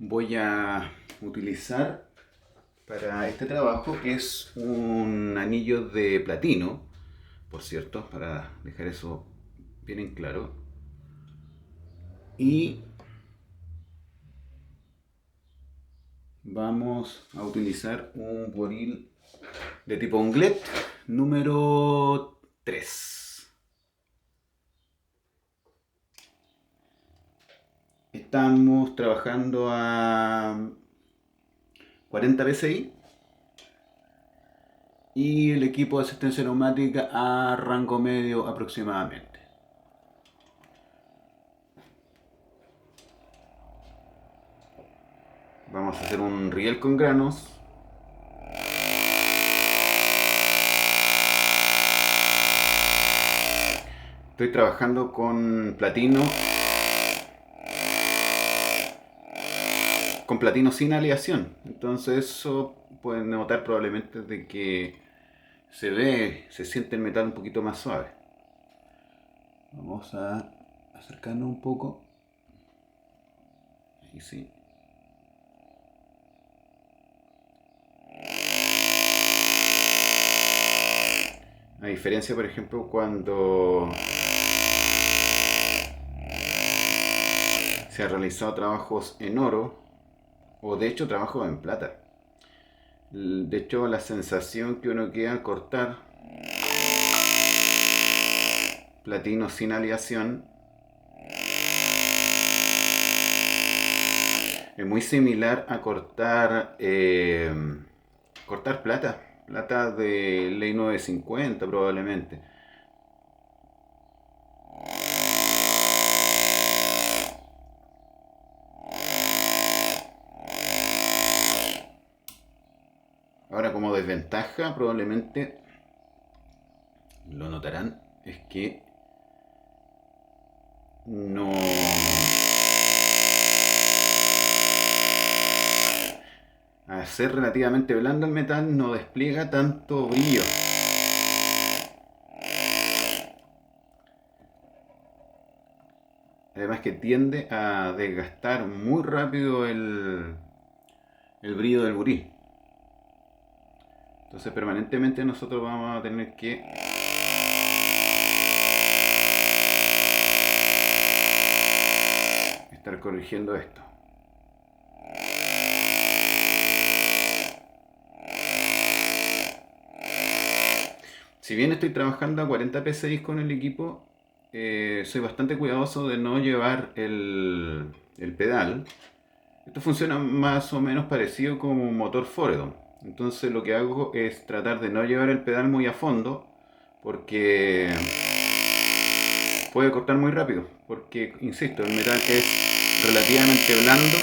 voy a utilizar para este trabajo es un anillo de platino, por cierto, para dejar eso bien en claro. Y vamos a utilizar un buril de tipo onglet número 3. Estamos trabajando a 40 psi y el equipo de asistencia neumática a rango medio aproximadamente. Vamos a hacer un riel con granos. Estoy trabajando con platino sin aleación. Entonces eso pueden notar probablemente de que se siente el metal un poquito más suave. Vamos a acercarnos un poco. Ahí sí. A diferencia, por ejemplo, cuando se han realizado trabajos en oro o de hecho trabajos en plata. De hecho, la sensación que uno queda al cortar platino sin aleación es muy similar a cortar plata de ley 950 probablemente. Ahora, como desventaja, probablemente lo notarán, es que no... Al ser relativamente blando el metal no despliega tanto brillo. Además que tiende a desgastar muy rápido el brillo del buril. Entonces permanentemente nosotros vamos a tener que estar corrigiendo esto. Si bien estoy trabajando a 40 psi con el equipo, soy bastante cuidadoso de no llevar el pedal. Esto funciona más o menos parecido como un motor Foredom. Entonces lo que hago es tratar de no llevar el pedal muy a fondo porque puede cortar muy rápido. Porque, insisto, el metal es relativamente blando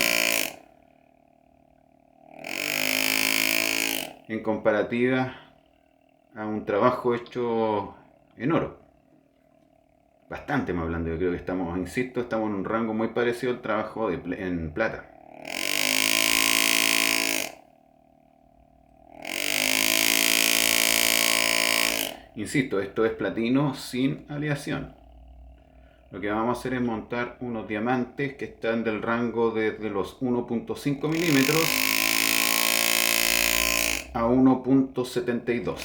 en comparativa a un trabajo hecho en oro. Bastante más blando, yo creo que estamos, insisto, estamos en un rango muy parecido al trabajo en plata. Insisto, esto es platino sin aleación. Lo que vamos a hacer es montar unos diamantes que están del rango desde los 1.5 milímetros a 1.72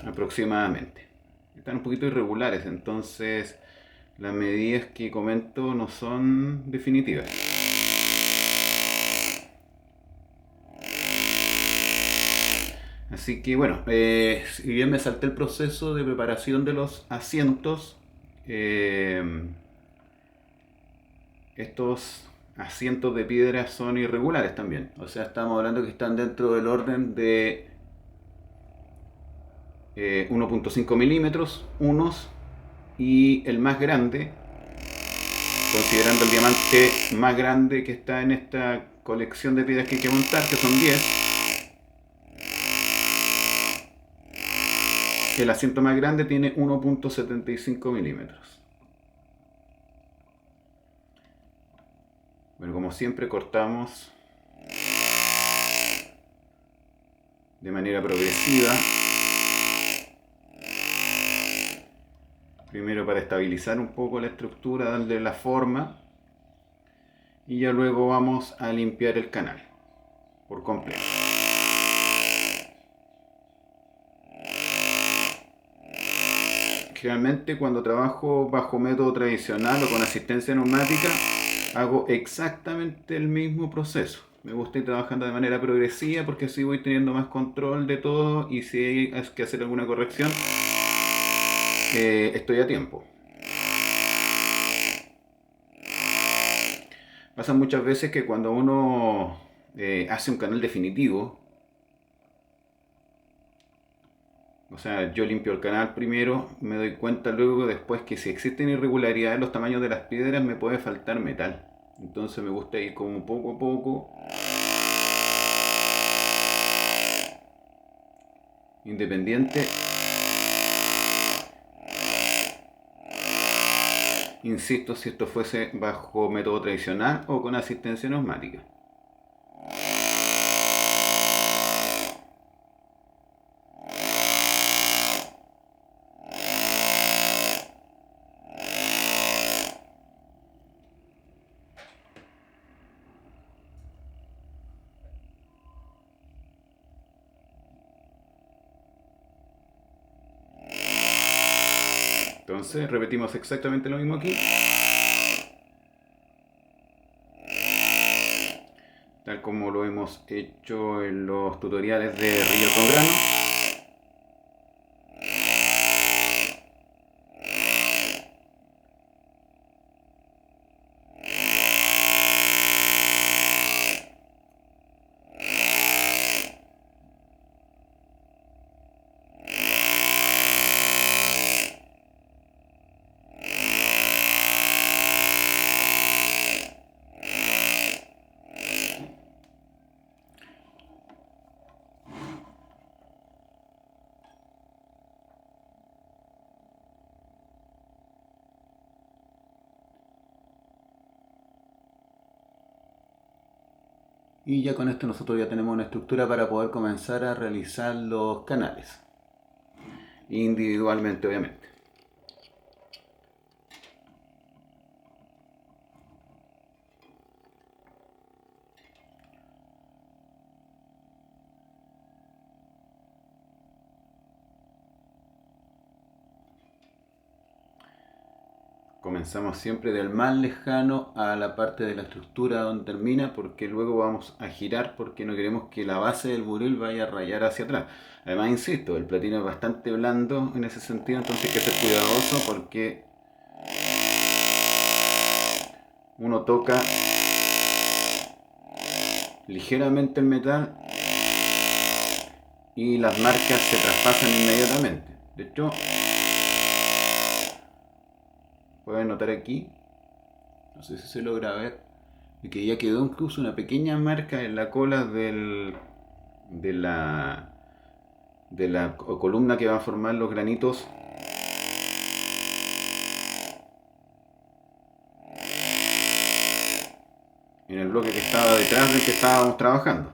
aproximadamente. Están un poquito irregulares, entonces las medidas que comento no son definitivas. Así que bueno, si bien me salté el proceso de preparación de los asientos, estos asientos de piedra son irregulares también. O sea, estamos hablando que están dentro del orden de 1.5 milímetros, unos, y el más grande, considerando el diamante más grande que está en esta colección de piedras que hay que montar, que son 10. El asiento más grande tiene 1.75 milímetros. Bueno, como siempre cortamos de manera progresiva. Primero para estabilizar un poco la estructura, darle la forma. y ya luego vamos a limpiar el canal por completo. Generalmente cuando trabajo bajo método tradicional o con asistencia neumática hago exactamente el mismo proceso. Me gusta ir trabajando de manera progresiva porque así voy teniendo más control de todo y si hay que hacer alguna corrección, estoy a tiempo. Pasa muchas veces que cuando uno hace un canal definitivo, o sea, yo limpio el canal primero, me doy cuenta luego después que si existen irregularidades en los tamaños de las piedras me puede faltar metal. Entonces me gusta ir como poco a poco, independiente, insisto, si esto fuese bajo método tradicional o con asistencia neumática. Entonces repetimos exactamente lo mismo aquí, tal como lo hemos hecho en los tutoriales de río con grano. Y ya con esto nosotros ya tenemos una estructura para poder comenzar a realizar los canales, individualmente obviamente. Comenzamos siempre del más lejano a la parte de la estructura donde termina, porque luego vamos a girar porque no queremos que la base del buril vaya a rayar hacia atrás. Además, insisto, el platino es bastante blando en ese sentido, entonces hay que ser cuidadoso porque uno toca ligeramente el metal y las marcas se traspasan inmediatamente. De hecho, pueden notar aquí, no sé si se logra ver, que ya quedó incluso una pequeña marca en la cola de la columna que va a formar los granitos en el bloque que estaba detrás del que estábamos trabajando.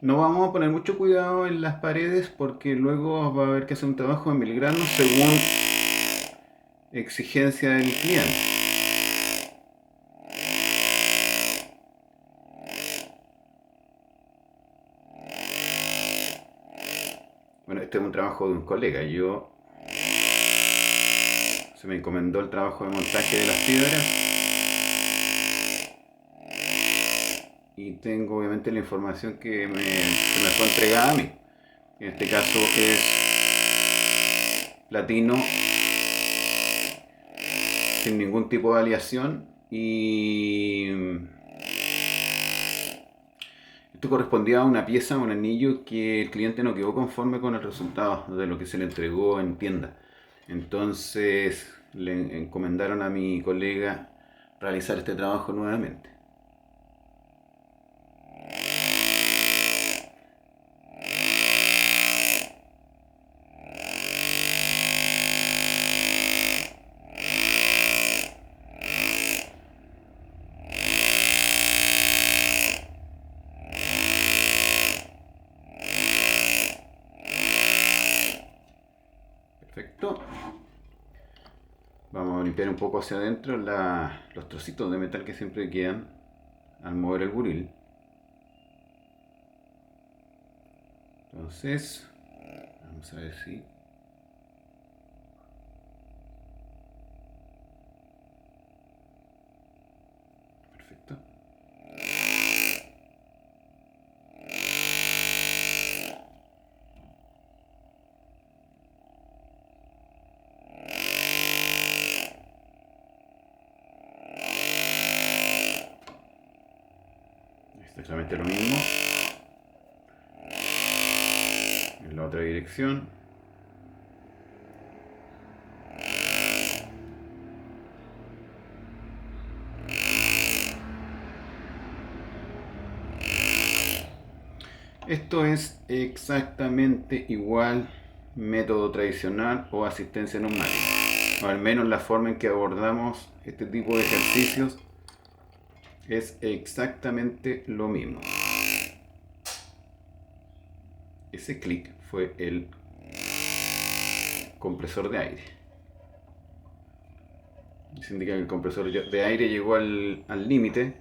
No vamos a poner mucho cuidado en las paredes porque luego va a haber que hacer un trabajo de miligranos según exigencia del cliente. Bueno, este es un trabajo de un colega. Se me encomendó el trabajo de montaje de las piedras y tengo obviamente la información que se me fue entregada a mí. En este caso es platino sin ningún tipo de aleación y esto correspondía a una pieza, un anillo que el cliente no quedó conforme con el resultado de lo que se le entregó en tienda. Entonces le encomendaron a mi colega realizar este trabajo nuevamente. Vamos a limpiar un poco hacia adentro los trocitos de metal que siempre quedan al mover el buril. Entonces, vamos a ver si... Perfecto. Exactamente lo mismo en la otra dirección. Esto es exactamente igual método tradicional o asistencia neumática, o al menos la forma en que abordamos este tipo de ejercicios es exactamente lo mismo. Ese clic fue el compresor de aire. Se indica que el compresor de aire llegó al límite.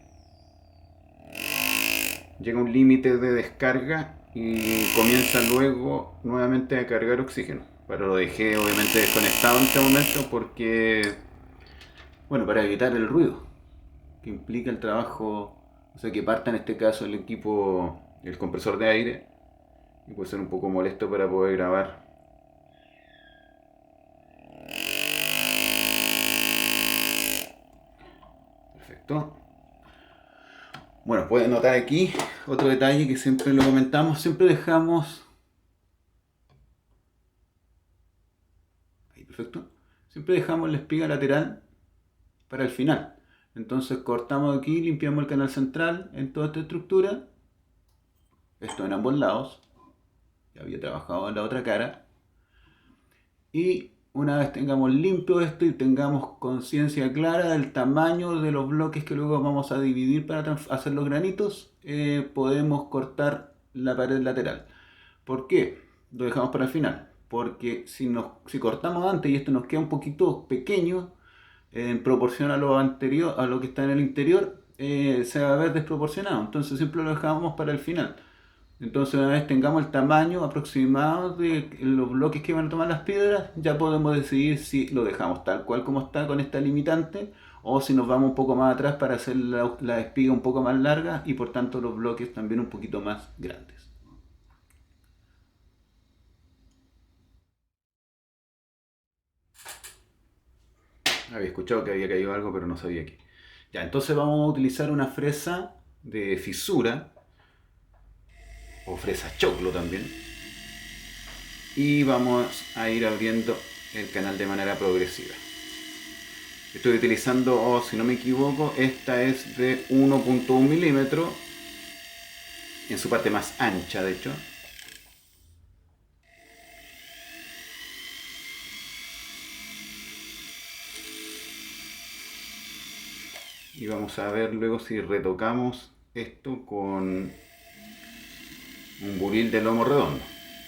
Llega un límite de descarga y comienza luego nuevamente a cargar oxígeno. Pero lo dejé obviamente desconectado en este momento porque, bueno, para evitar el ruido que implica el trabajo, o sea, que parta en este caso el equipo, el compresor de aire, y puede ser un poco molesto para poder grabar. Perfecto. Bueno, pueden notar aquí otro detalle que siempre lo comentamos, siempre dejamos... Ahí, perfecto. Siempre dejamos la espiga lateral para el final. Entonces cortamos aquí, limpiamos el canal central en toda esta estructura. Esto en ambos lados. Ya había trabajado en la otra cara. Y una vez tengamos limpio esto y tengamos conciencia clara del tamaño de los bloques que luego vamos a dividir para hacer los granitos, podemos cortar la pared lateral. ¿Por qué? Lo dejamos para el final. Porque si cortamos antes y esto nos queda un poquito pequeño, en proporción a lo anterior, a lo que está en el interior, se va a ver desproporcionado. Entonces siempre lo dejamos para el final. Entonces una vez tengamos el tamaño aproximado de los bloques que van a tomar las piedras, ya podemos decidir si lo dejamos tal cual como está con esta limitante o si nos vamos un poco más atrás para hacer la espiga un poco más larga y por tanto los bloques también un poquito más grandes. Había escuchado que había caído algo pero no sabía qué. Ya, entonces vamos a utilizar una fresa de fisura o fresa choclo también. Y vamos a ir abriendo el canal de manera progresiva. Estoy utilizando, si no me equivoco, esta es de 1.1 milímetros en su parte más ancha, de hecho. Y vamos a ver luego si retocamos esto con un buril de lomo redondo.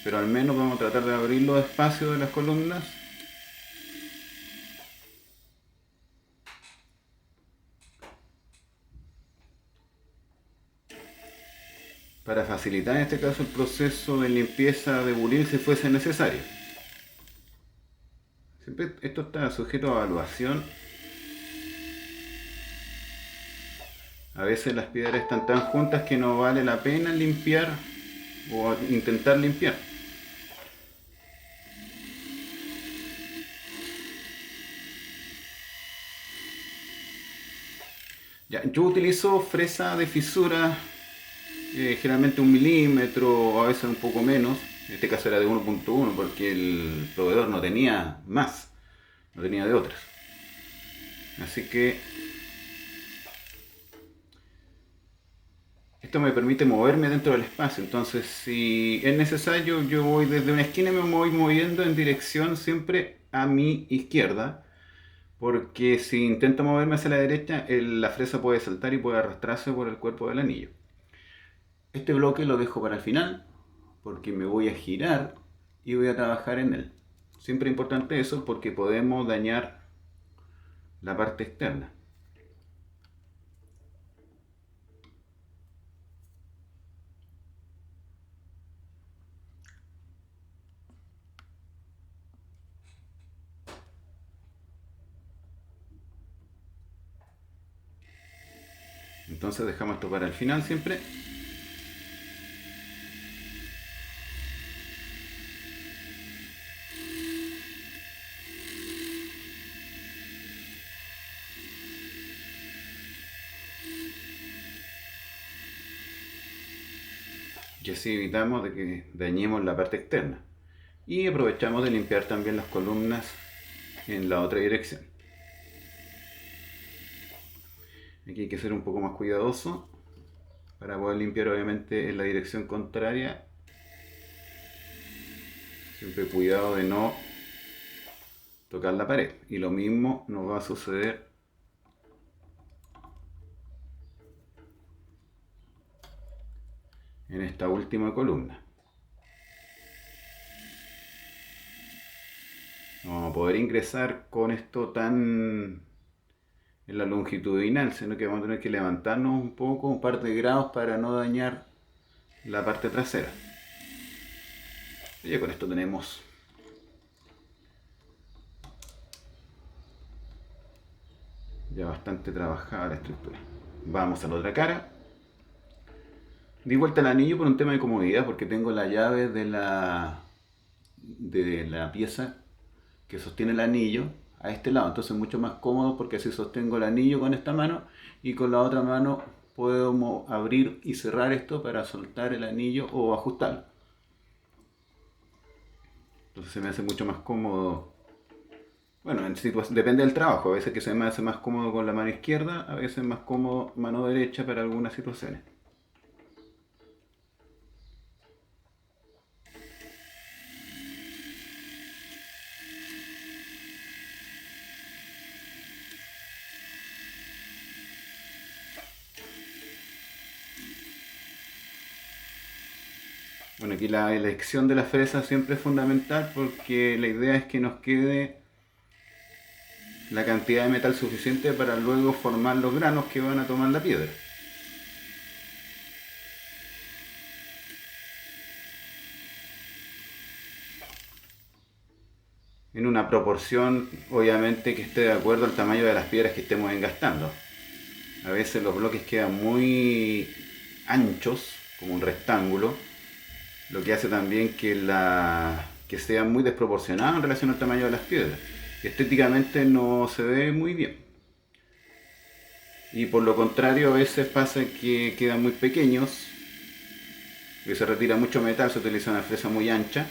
Pero al menos vamos a tratar de abrir los espacios de las columnas. Para facilitar en este caso el proceso de limpieza de buril si fuese necesario. Siempre esto está sujeto a evaluación. A veces las piedras están tan juntas que no vale la pena limpiar o intentar limpiar. Ya, yo utilizo fresa de fisura, generalmente 1 milímetro o a veces un poco menos. En este caso era de 1.1 porque el proveedor no tenía más, no tenía de otras. Así que esto me permite moverme dentro del espacio. Entonces, si es necesario, yo voy desde una esquina y me voy moviendo en dirección siempre a mi izquierda. Porque si intento moverme hacia la derecha, la fresa puede saltar y puede arrastrarse por el cuerpo del anillo. Este bloque lo dejo para el final, porque me voy a girar y voy a trabajar en él. Siempre es importante eso porque podemos dañar la parte externa. Entonces dejamos esto para el final siempre. Y así evitamos de que dañemos la parte externa. Y aprovechamos de limpiar también las columnas en la otra dirección. Aquí hay que ser un poco más cuidadoso para poder limpiar obviamente en la dirección contraria. Siempre cuidado de no tocar la pared. Y lo mismo nos va a suceder en esta última columna. No vamos a poder ingresar con esto tan en la longitudinal, sino que vamos a tener que levantarnos un poco, un par de grados para no dañar la parte trasera. Y ya con esto tenemos ya bastante trabajada la estructura. Vamos a la otra cara. Di vuelta el anillo por un tema de comodidad, porque tengo la llave de la pieza que sostiene el anillo a este lado, entonces es mucho más cómodo porque así sostengo el anillo con esta mano y con la otra mano puedo abrir y cerrar esto para soltar el anillo o ajustarlo. Entonces se me hace mucho más cómodo. Bueno, depende del trabajo, a veces que se me hace más cómodo con la mano izquierda, a veces más cómodo mano derecha para algunas situaciones. Bueno, aquí la elección de la fresa siempre es fundamental porque la idea es que nos quede la cantidad de metal suficiente para luego formar los granos que van a tomar la piedra. En una proporción obviamente que esté de acuerdo al tamaño de las piedras que estemos engastando. A veces los bloques quedan muy anchos, como un rectángulo, lo que hace también que sean muy desproporcionados en relación al tamaño de las piedras. Estéticamente no se ve muy bien. Y por lo contrario, a veces pasa que quedan muy pequeños, que se retira mucho metal, se utiliza una fresa muy ancha,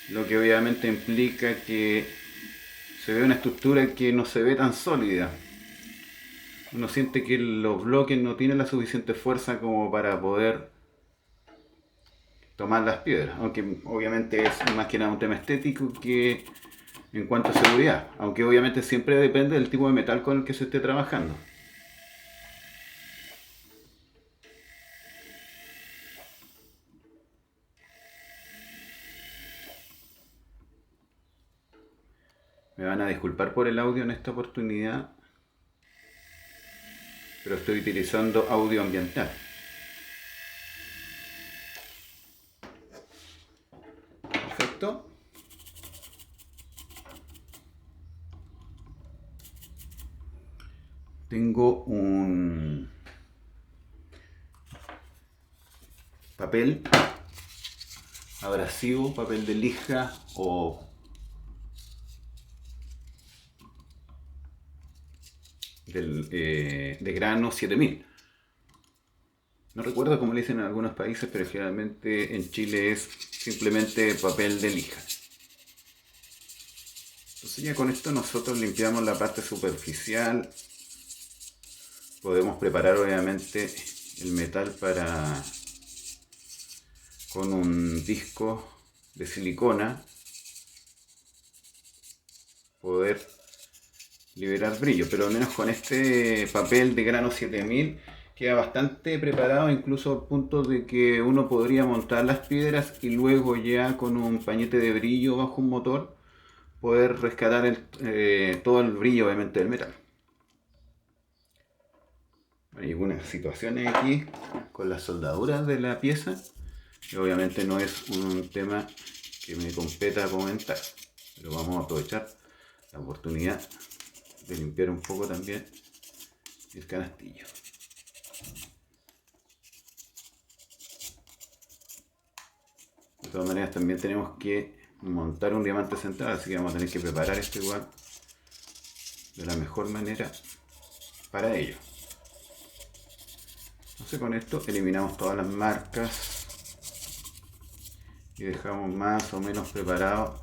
lo que obviamente implica que se ve una estructura que no se ve tan sólida. Uno siente que los bloques no tienen la suficiente fuerza como para poder tomar las piedras, aunque obviamente es más que nada un tema estético que en cuanto a seguridad, aunque obviamente siempre depende del tipo de metal con el que se esté trabajando. Me van a disculpar por el audio en esta oportunidad, pero estoy utilizando audio ambiental. Perfecto. Tengo un papel abrasivo, papel de lija o de grano 7000. No recuerdo cómo le dicen en algunos países, pero generalmente en Chile es simplemente papel de lija. Entonces ya con esto nosotros limpiamos la parte superficial. Podemos preparar obviamente el metal con un disco de silicona poder liberar brillo, pero al menos con este papel de grano 7000 queda bastante preparado, incluso al punto de que uno podría montar las piedras y luego ya con un pañete de brillo bajo un motor poder rescatar todo el brillo obviamente del metal. Hay algunas situaciones aquí con las soldaduras de la pieza, que obviamente no es un tema que me competa comentar, pero vamos a aprovechar la oportunidad de limpiar un poco también el canastillo. De todas maneras también tenemos que montar un diamante central, así que vamos a tener que preparar esto igual de la mejor manera para ello. Entonces con esto eliminamos todas las marcas y dejamos más o menos preparado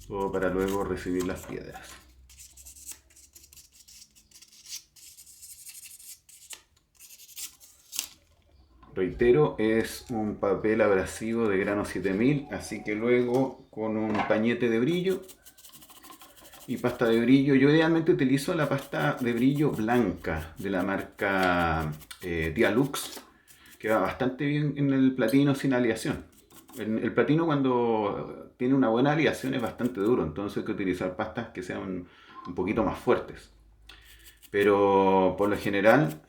todo para luego recibir las piedras. Reitero, es un papel abrasivo de grano 7000, así que luego con un pañete de brillo y pasta de brillo, yo idealmente utilizo la pasta de brillo blanca de la marca Dialux, que va bastante bien en el platino sin aleación. El platino cuando tiene una buena aleación es bastante duro, entonces hay que utilizar pastas que sean un poquito más fuertes. Pero por lo general,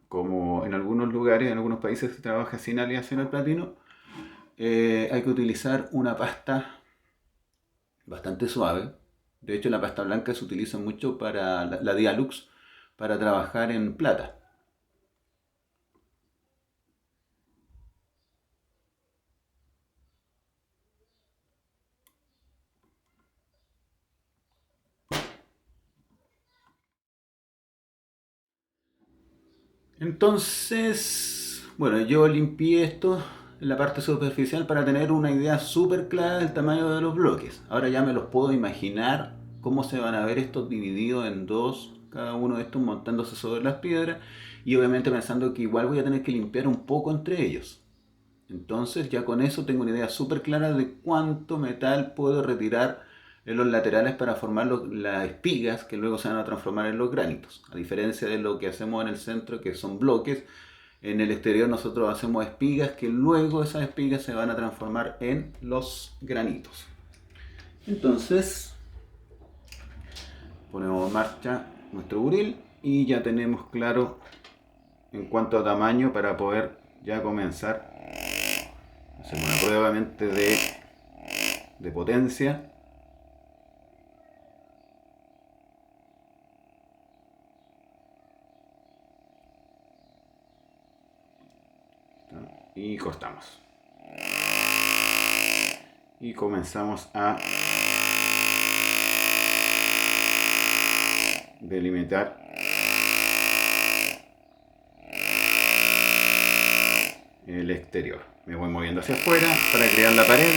como en algunos lugares, en algunos países se trabaja sin aleación el platino, hay que utilizar una pasta bastante suave. De hecho, la pasta blanca se utiliza mucho para la Dialux para trabajar en plata. Entonces, bueno, yo limpié esto en la parte superficial para tener una idea súper clara del tamaño de los bloques. Ahora ya me los puedo imaginar cómo se van a ver estos divididos en dos, cada uno de estos montándose sobre las piedras y obviamente pensando que igual voy a tener que limpiar un poco entre ellos. Entonces ya con eso tengo una idea súper clara de cuánto metal puedo retirar en los laterales para formar las espigas que luego se van a transformar en los granitos. A diferencia de lo que hacemos en el centro, que son bloques, en el exterior nosotros hacemos espigas que luego esas espigas se van a transformar en los granitos. Entonces ponemos en marcha nuestro buril y ya tenemos claro en cuanto a tamaño para poder ya comenzar. Hacemos una prueba obviamente de potencia. Y cortamos. Y comenzamos a delimitar el exterior. Me voy moviendo hacia afuera para crear la pared.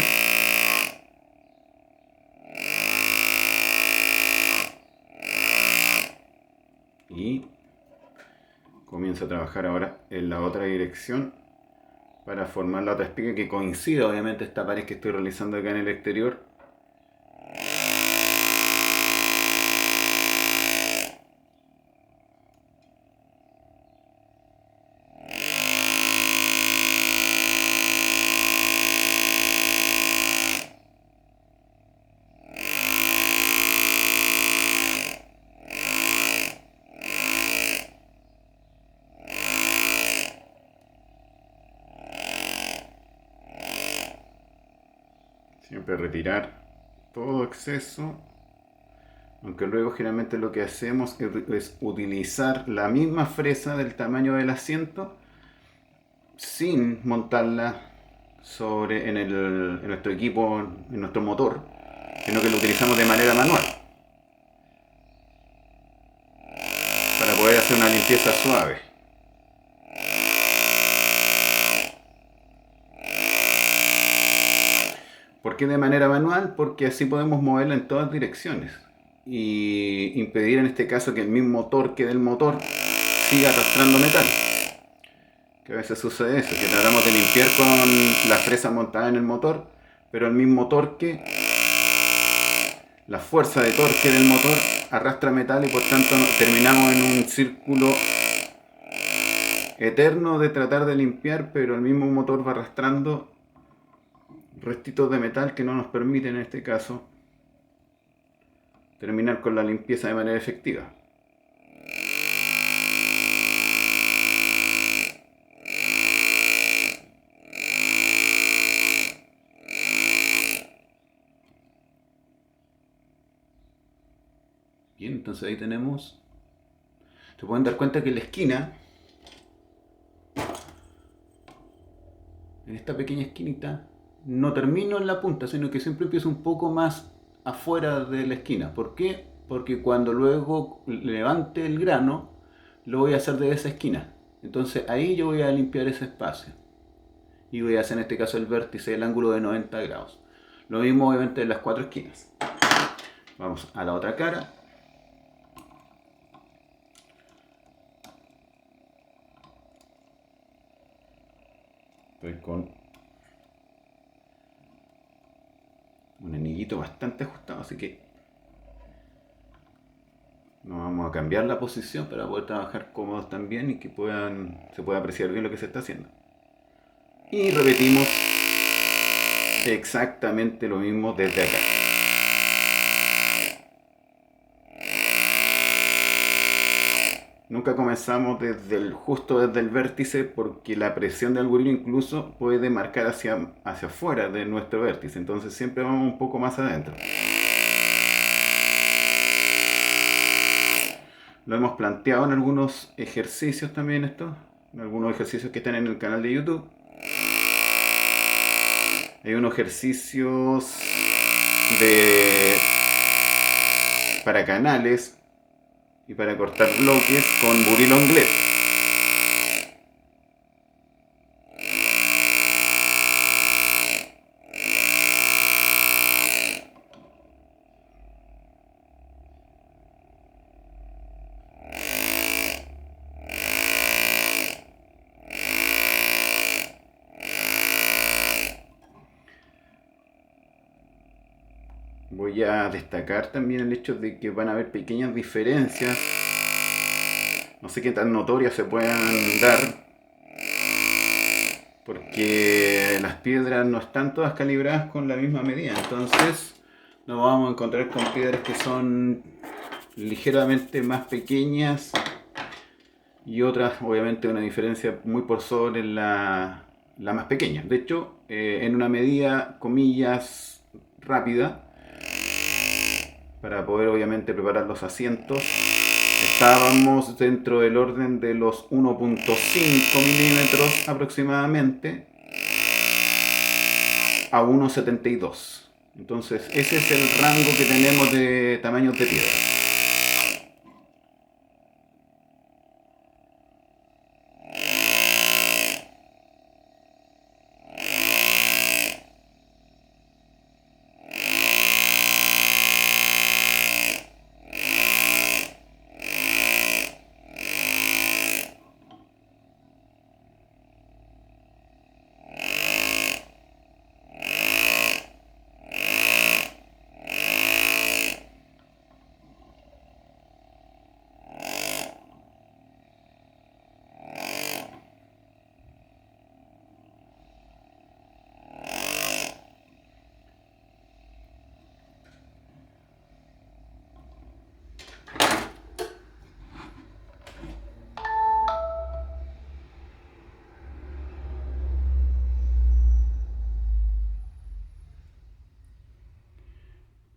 Y comienzo a trabajar ahora en la otra dirección para formar la otra espiga que coincide obviamente esta pared que estoy realizando acá en el exterior. Siempre retirar todo exceso, aunque luego generalmente lo que hacemos es utilizar la misma fresa del tamaño del asiento sin montarla en nuestro equipo, en nuestro motor, sino que lo utilizamos de manera manual para poder hacer una limpieza suave. ¿Por qué de manera manual? Porque así podemos moverla en todas direcciones y impedir en este caso que el mismo torque del motor siga arrastrando metal. Que a veces sucede eso, que tratamos de limpiar con la fresa montada en el motor, pero el mismo torque, la fuerza de torque del motor arrastra metal y por tanto terminamos en un círculo eterno de tratar de limpiar, pero el mismo motor va arrastrando restitos de metal que no nos permiten en este caso terminar con la limpieza de manera efectiva. Bien, entonces ahí tenemos. Se pueden dar cuenta que en la esquina, en esta pequeña esquinita, no termino en la punta, sino que siempre empiezo un poco más afuera de la esquina. ¿Por qué? Porque cuando luego levante el grano, lo voy a hacer de esa esquina. Entonces ahí yo voy a limpiar ese espacio. Y voy a hacer en este caso el vértice, el ángulo de 90 grados. Lo mismo obviamente en las cuatro esquinas. Vamos a la otra cara. Estoy con un anillito bastante ajustado, así que nos vamos a cambiar la posición para poder trabajar cómodos también y que se pueda apreciar bien lo que se está haciendo. Y repetimos exactamente lo mismo desde acá. Nunca comenzamos justo desde el vértice porque la presión del algoritmo incluso puede marcar hacia afuera de nuestro vértice. Entonces siempre vamos un poco más adentro. Lo hemos planteado en algunos ejercicios también esto. En algunos ejercicios que están en el canal de YouTube. Hay unos ejercicios para canales y para cortar bloques con Boury-Longley. Voy a destacar también el hecho de que van a haber pequeñas diferencias, no sé qué tan notorias se puedan dar, porque las piedras no están todas calibradas con la misma medida, entonces nos vamos a encontrar con piedras que son ligeramente más pequeñas y otras obviamente una diferencia muy por sobre la más pequeña. De hecho, en una medida, comillas, rápida, para poder obviamente preparar los asientos, estábamos dentro del orden de los 1.5 milímetros aproximadamente a 1.72. Entonces ese es el rango que tenemos de tamaños de piedra.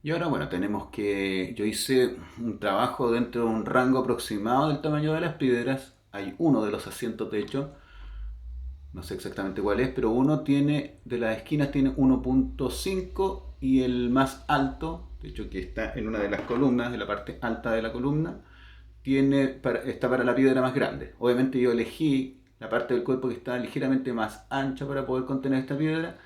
Y ahora bueno, yo hice un trabajo dentro de un rango aproximado del tamaño de las piedras. Hay uno de los asientos, de hecho, no sé exactamente cuál es, pero uno de las esquinas tiene 1.5 y el más alto, de hecho que está en una de las columnas, de la parte alta de la columna, está para la piedra más grande. Obviamente yo elegí la parte del cuerpo que está ligeramente más ancha para poder contener esta piedra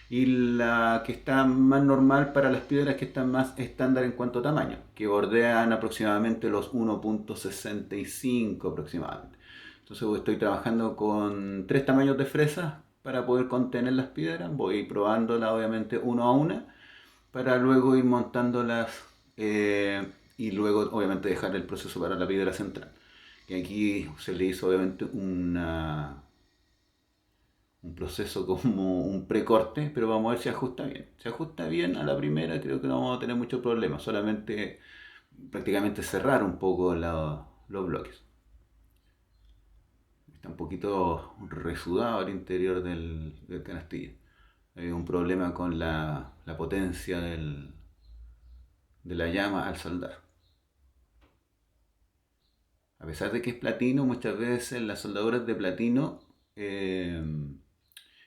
y la que está más normal para las piedras que están más estándar en cuanto a tamaño, que bordean aproximadamente los 1.65 aproximadamente. Entonces estoy trabajando con tres tamaños de fresas para poder contener las piedras. Voy probándolas obviamente uno a una para luego ir montándolas y luego obviamente dejar el proceso para la piedra central. Y aquí se le hizo obviamente un un proceso como un precorte, pero vamos a ver si ajusta bien. Si ajusta bien a la primera, creo que no vamos a tener mucho problema, solamente prácticamente cerrar un poco los bloques. Está un poquito resudado al interior del canastillo. Hay un problema con la potencia de la llama al soldar. A pesar de que es platino, muchas veces las soldaduras de platino, eh,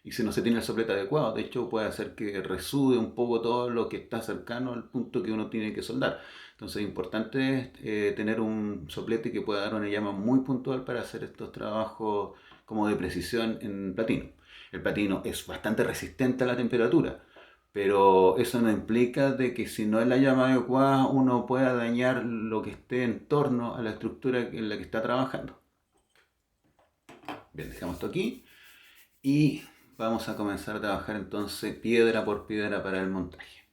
y si no se tiene el soplete adecuado, de hecho puede hacer que resude un poco todo lo que está cercano al punto que uno tiene que soldar. Entonces es importante tener un soplete que pueda dar una llama muy puntual para hacer estos trabajos como de precisión en platino. El platino es bastante resistente a la temperatura, pero eso no implica de que si no es la llama adecuada uno pueda dañar lo que esté en torno a la estructura en la que está trabajando. Bien, dejamos esto aquí y vamos a comenzar a trabajar entonces piedra por piedra para el montaje.